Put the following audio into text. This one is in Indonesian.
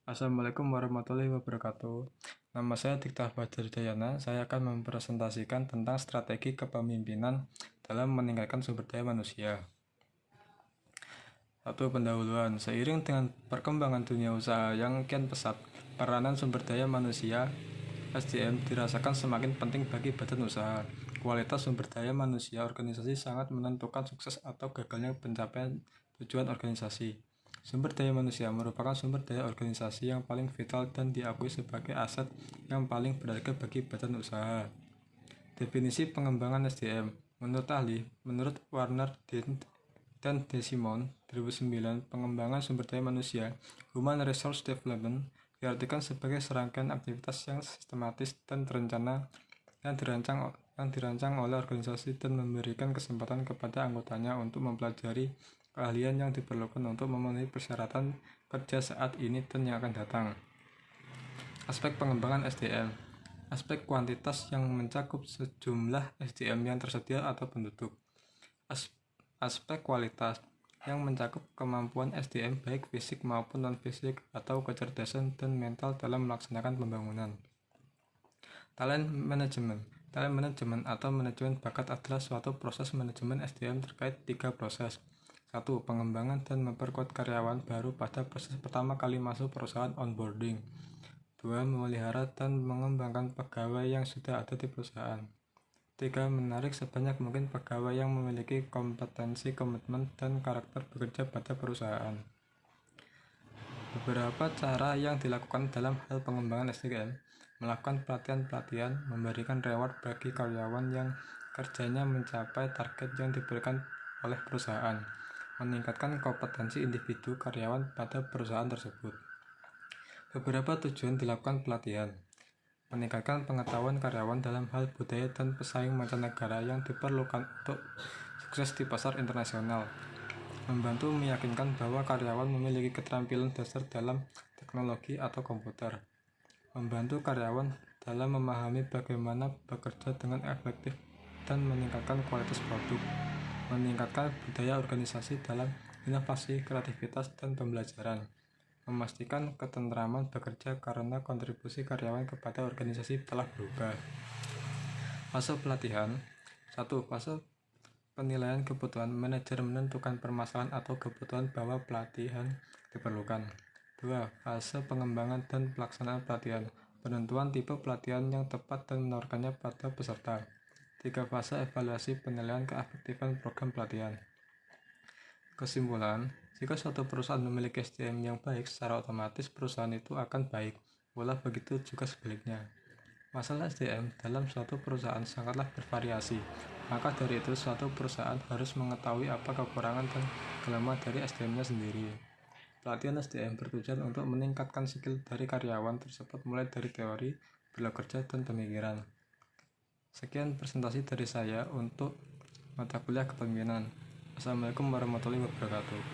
Assalamualaikum warahmatullahi wabarakatuh. Nama saya Dikta Badar Dayana. Saya akan mempresentasikan tentang strategi kepemimpinan dalam meningkatkan sumber daya manusia. Satu, pendahuluan. Seiring dengan perkembangan dunia usaha yang kian pesat, peranan sumber daya manusia (SDM) dirasakan semakin penting bagi badan usaha. Kualitas sumber daya manusia organisasi sangat menentukan sukses atau gagalnya pencapaian tujuan organisasi. Sumber daya manusia merupakan sumber daya organisasi yang paling vital dan diakui sebagai aset yang paling berharga bagi badan usaha. Definisi pengembangan SDM. Menurut Warner dan Desimon 2009, pengembangan sumber daya manusia (Human Resource Development) diartikan sebagai serangkaian aktivitas yang sistematis dan terencana yang dirancang oleh organisasi dan memberikan kesempatan kepada anggotanya untuk mempelajari keahlian yang diperlukan untuk memenuhi persyaratan kerja saat ini dan yang akan datang. Aspek pengembangan SDM. Aspek kuantitas yang mencakup sejumlah SDM yang tersedia atau penduduk. Aspek kualitas yang mencakup kemampuan SDM baik fisik maupun non-fisik atau kecerdasan dan mental dalam melaksanakan pembangunan. Talent management atau manajemen bakat adalah suatu proses manajemen SDM terkait 3 proses. 1. Pengembangan dan memperkuat karyawan baru pada proses pertama kali masuk perusahaan onboarding. 2. Memelihara dan mengembangkan pegawai yang sudah ada di perusahaan. 3. Menarik sebanyak mungkin pegawai yang memiliki kompetensi, komitmen, dan karakter bekerja pada perusahaan. Beberapa cara yang dilakukan dalam hal pengembangan SDM: melakukan pelatihan-pelatihan, memberikan reward bagi karyawan yang kerjanya mencapai target yang diberikan oleh perusahaan, meningkatkan kompetensi individu karyawan pada perusahaan tersebut. Beberapa tujuan dilakukan pelatihan: meningkatkan pengetahuan karyawan dalam hal budaya dan pesaing mancanegara yang diperlukan untuk sukses di pasar internasional, membantu meyakinkan bahwa karyawan memiliki keterampilan dasar dalam teknologi atau komputer, membantu karyawan dalam memahami bagaimana bekerja dengan efektif dan meningkatkan kualitas produk, meningkatkan budaya organisasi dalam inovasi, kreativitas, dan pembelajaran, memastikan ketentraman bekerja karena kontribusi karyawan kepada organisasi telah berubah. Fase pelatihan. 1. Fase penilaian kebutuhan. Manajer menentukan permasalahan atau kebutuhan bahwa pelatihan diperlukan. 2. Fase pengembangan dan pelaksanaan pelatihan. Penentuan tipe pelatihan yang tepat dan menawarkannya pada peserta. 3. Fase evaluasi penilaian keefektifan program pelatihan. Kesimpulan, jika suatu perusahaan memiliki SDM yang baik, secara otomatis perusahaan itu akan baik. Pula begitu juga sebaliknya. Masalah SDM dalam suatu perusahaan sangatlah bervariasi. Maka dari itu, suatu perusahaan harus mengetahui apa kekurangan dan kelemahan dari SDM-nya sendiri. Pelatihan SDM bertujuan untuk meningkatkan skill dari karyawan tersebut mulai dari teori, bela kerja, dan pemikiran. Sekian presentasi dari saya untuk mata kuliah kepemimpinan. Assalamualaikum warahmatullahi wabarakatuh.